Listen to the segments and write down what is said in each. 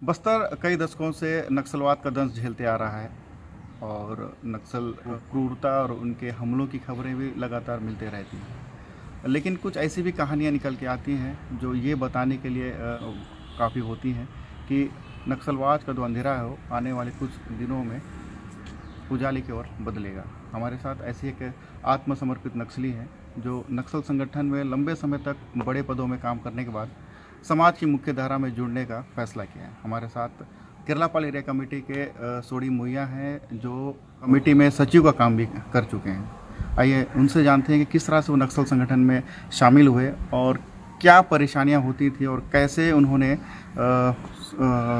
बस्तर कई दशकों से नक्सलवाद का दंश झेलते आ रहा है और नक्सल क्रूरता और उनके हमलों की खबरें भी लगातार मिलते रहती हैं। लेकिन कुछ ऐसी भी कहानियां निकल के आती हैं जो ये बताने के लिए काफ़ी होती हैं कि नक्सलवाद का जो अंधेरा है वो आने वाले कुछ दिनों में उजाले की ओर बदलेगा। हमारे साथ ऐसी एक आत्मसमर्पित नक्सली हैं जो नक्सल संगठन में लंबे समय तक बड़े पदों में काम करने के बाद समाज की मुख्य धारा में जुड़ने का फैसला किया है। हमारे साथ केरलापाल एरिया कमेटी के सोडी मुइया हैं जो कमेटी में सचिव का काम भी कर चुके हैं। आइए उनसे जानते हैं कि किस तरह से वो नक्सल संगठन में शामिल हुए और क्या परेशानियां होती थी और कैसे उन्होंने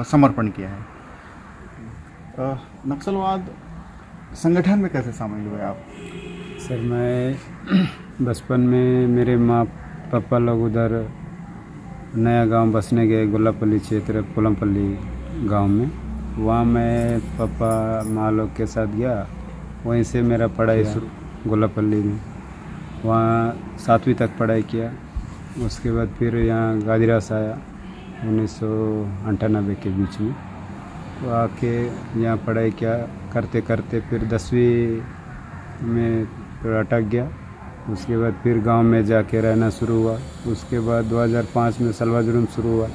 समर्पण किया है। नक्सलवाद संगठन में कैसे शामिल हुए आप? सर मैं बचपन में मेरे माँ पापा लोग उधर नया गांव बसने गए, गोलापल्ली क्षेत्र पोलमपल्ली गांव में। वहाँ मैं पापा माँ लोग के साथ गया, वहीं से मेरा पढ़ाई शुरू गोलापल्ली में। वहाँ 7वीं तक पढ़ाई किया। उसके बाद फिर यहाँ गाजीरास आया 1998 के बीच में। तो आके यहाँ पढ़ाई किया, करते करते फिर 10वीं में फिर अटक गया। उसके बाद फिर गांव में जाके रहना शुरू हुआ। उसके बाद 2005 में सलवा जुर्म शुरू हुआ।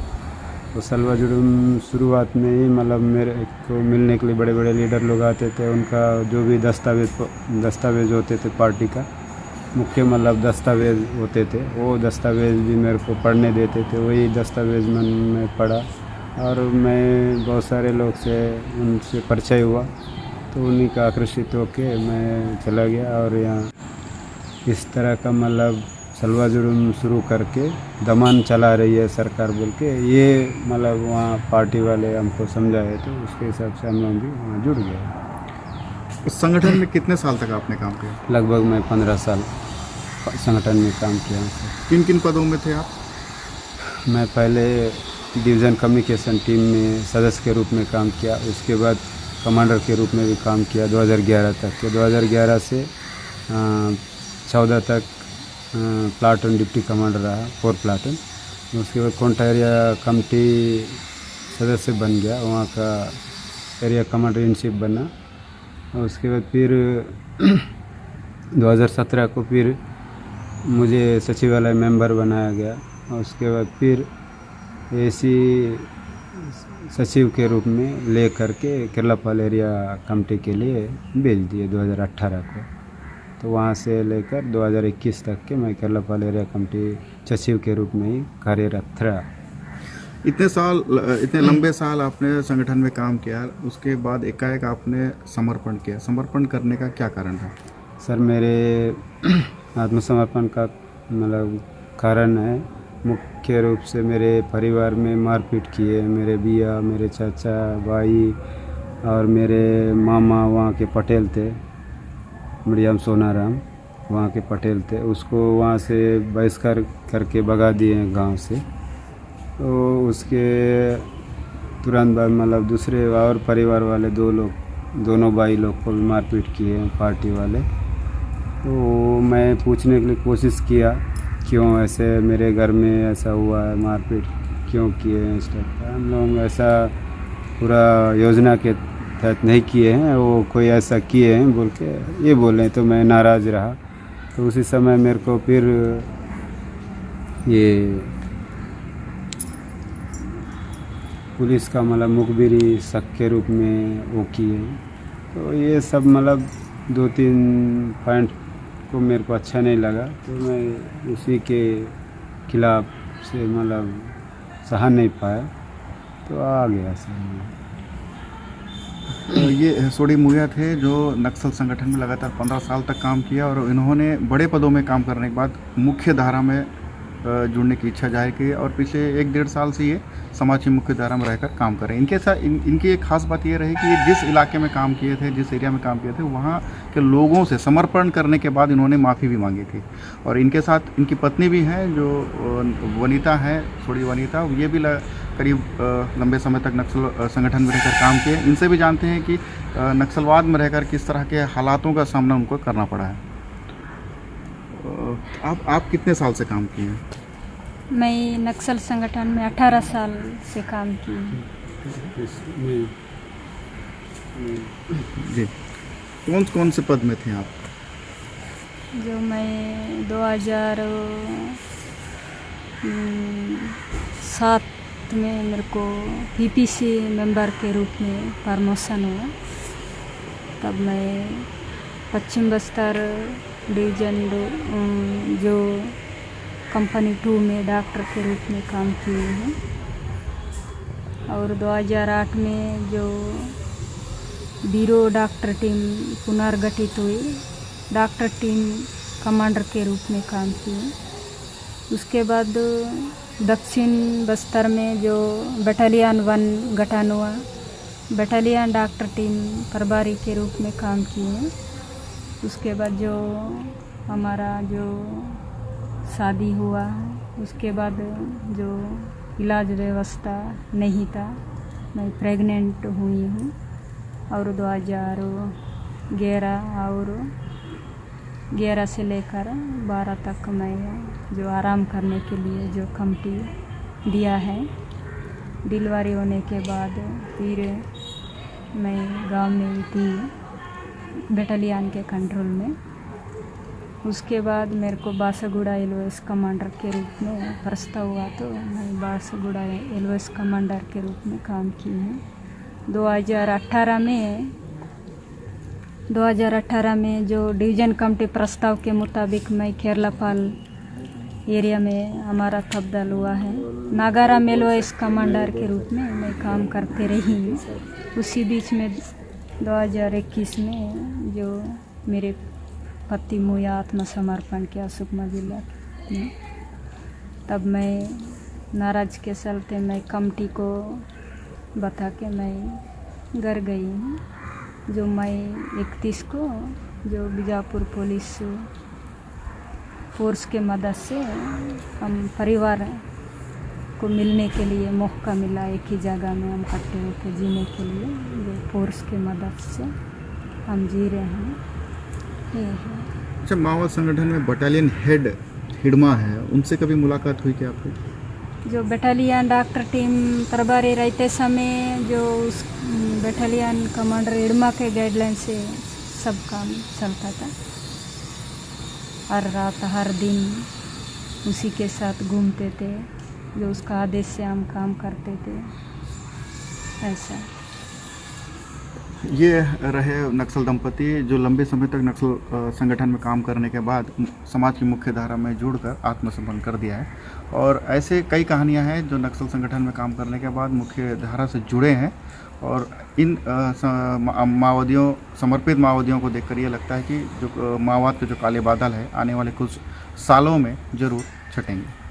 तो सलवा जुर्म शुरुआत में ही मतलब मेरे को मिलने के लिए बड़े बड़े लीडर लोग आते थे। उनका जो भी दस्तावेज होते थे पार्टी का, मुख्य मतलब दस्तावेज होते थे, वो दस्तावेज भी मेरे को पढ़ने देते थे। वही दस्तावेज में पढ़ा और मैं बहुत सारे लोग से उनसे परिचय हुआ। तो उन्हीं का आकर्षित होके मैं चला गया और यहाँ इस तरह का मतलब सलवा जुर्म शुरू करके दमन चला रही है सरकार बोल के, ये मतलब वहाँ पार्टी वाले हमको समझाए। तो उसके हिसाब से हम लोग भी वहाँ जुड़ गए। उस संगठन में कितने साल तक आपने काम किया? लगभग मैं 15 साल संगठन में काम किया हूँ। किन किन पदों में थे आप? मैं पहले डिवीज़न कम्युनिकेशन टीम में सदस्य के रूप में काम किया। उसके बाद कमांडर के रूप में भी काम किया 2011 तक के। 2011 से 14 तक प्लाटून डिप्टी कमांडर रहा, 4 प्लाटून। उसके बाद कोंटा एरिया कमेटी सदस्य बन गया, वहाँ का एरिया कमांडर इन चीफ बना। उसके बाद फिर 2017 को फिर मुझे सचिवालय मेंबर बनाया गया। उसके बाद फिर एसी सचिव के रूप में ले करके केरलापाल एरिया कमेटी के लिए भेज दिए 2018 को। तो वहाँ से लेकर 2021 तक के मैं केरलापाल एरिया कमेटी सचिव के रूप में ही कार्यरत रहा। इतने लंबे साल आपने संगठन में काम किया, उसके बाद एकाएक आपने समर्पण किया। समर्पण करने का क्या कारण था? सर मेरे आत्मसमर्पण का मतलब कारण है, मुख्य रूप से मेरे परिवार में मारपीट किए। मेरे बिया, मेरे चाचा, भाई और मेरे मामा वहाँ के पटेल थे, मरियम सोनाराम वहाँ के पटेल थे। उसको वहाँ से बहिष्कार करके भगा दिए गांव से। तो उसके तुरंत बाद मतलब दूसरे और परिवार वाले दोनों भाई लोग को भी मारपीट किए पार्टी वाले। तो मैं पूछने के लिए कोशिश किया क्यों ऐसे मेरे घर में ऐसा हुआ है, मारपीट क्यों किए इस टाइप का। हम लोग ऐसा पूरा योजना के तहत नहीं किए हैं, वो कोई ऐसा किए हैं बोल के ये बोले। तो मैं नाराज़ रहा। तो उसी समय मेरे को फिर ये पुलिस का मतलब मुखबिरी शक के रूप में वो किए। तो ये सब मतलब 2-3 पॉइंट को मेरे को अच्छा नहीं लगा। तो मैं उसी के खिलाफ से मतलब सह नहीं पाया, तो आ गया सर। ये सोडी मुइया थे जो नक्सल संगठन में लगातार 15 साल तक काम किया और इन्होंने बड़े पदों में काम करने के बाद मुख्य धारा में जुड़ने की इच्छा जाहिर की और पिछले 1-1.5 साल से ये समाज की मुख्य धारा में रहकर काम कर रहे हैं। इनके साथ इनकी एक खास बात ये रही कि ये जिस इलाके में काम किए थे, जिस एरिया में काम किए थे, वहाँ के लोगों से समर्पण करने के बाद इन्होंने माफ़ी भी मांगी थी। और इनके साथ इनकी पत्नी भी हैं जो वनीता हैं, सोडी वनीता। ये भी करीब लंबे समय तक नक्सल संगठन में रहकर काम किए। इनसे भी जानते हैं कि नक्सलवाद में रहकर किस तरह के हालातों का सामना उनको करना पड़ा है। आप कितने साल से काम किए हैं? मैं नक्सल संगठन में 18 साल से काम की हूँ। में जी, कौन कौन से पद में थे आप? जो मैं 2007 में मेरे को पीपीसी मेंबर के रूप में प्रमोशन हुआ। तब मैं पश्चिम बस्तर डिवीजन जो कंपनी 2 में डॉक्टर के रूप में काम किए हैं। और 2008 में जो ब्यूरो डॉक्टर टीम पुनर्गठित हुई, डॉक्टर टीम कमांडर के रूप में काम किए। उसके बाद दक्षिण बस्तर में जो बटालियन 1 गठन हुआ, बटालियन डॉक्टर टीम प्रभारी के रूप में काम किए। उसके बाद जो हमारा जो शादी हुआ, उसके बाद जो इलाज व्यवस्था नहीं था, मैं प्रेग्नेंट हुई हूँ। और 2011 से लेकर 12 तक मैं जो आराम करने के लिए जो कमिटी दिया है, डिलीवरी होने के बाद फिर मैं गांव में थी बटालियन के कंट्रोल में। उसके बाद मेरे को बासागुड़ा एलओएस कमांडर के रूप में प्रस्ताव हुआ, तो मैं बासागुड़ा एलओएस कमांडर के रूप में काम की हूँ। 2018 में जो डिवीज़न कमेटी प्रस्ताव के मुताबिक मैं केरलापाल एरिया में हमारा तब्दील हुआ है। नागारा में एलओएस कमांडर के रूप में मैं काम करते रही हूँ। उसी बीच में 2021 में जो मेरे पति मुया आत्मसमर्पण किया सुकमा जिला में, तब मैं नाराज के चलते मैं कमेटी को बता के मैं घर गई हूँ। जो मैं 31 को जो बीजापुर पुलिस फोर्स के मदद से हम परिवार को मिलने के लिए मौका मिला, एक ही जगह में हम इकट्ठे होकर जीने के लिए जो फोर्स के मदद से हम जी रहे हैं। ये है। अच्छा, माओवाद संगठन में बटालियन हेड हिडमा है, उनसे कभी मुलाकात हुई क्या आपकी? जो बटालियन डॉक्टर टीम प्रभारी रहते समय जो उस बटालियन कमांडर हिडमा के गाइडलाइन से सब काम चलता था। हर रात हर दिन उसी के साथ घूमते थे, जो उसका आदेश से हम काम करते थे। ऐसा ये रहे नक्सल दंपति जो लंबे समय तक नक्सल संगठन में काम करने के बाद समाज की मुख्य धारा में जुड़कर आत्मसमर्पण कर दिया है। और ऐसे कई कहानियां हैं जो नक्सल संगठन में काम करने के बाद मुख्य धारा से जुड़े हैं। और इन समर्पित माओवादियों को देखकर ये लगता है कि जो माओवाद के जो काले बादल है आने वाले कुछ सालों में ज़रूर छटेंगे।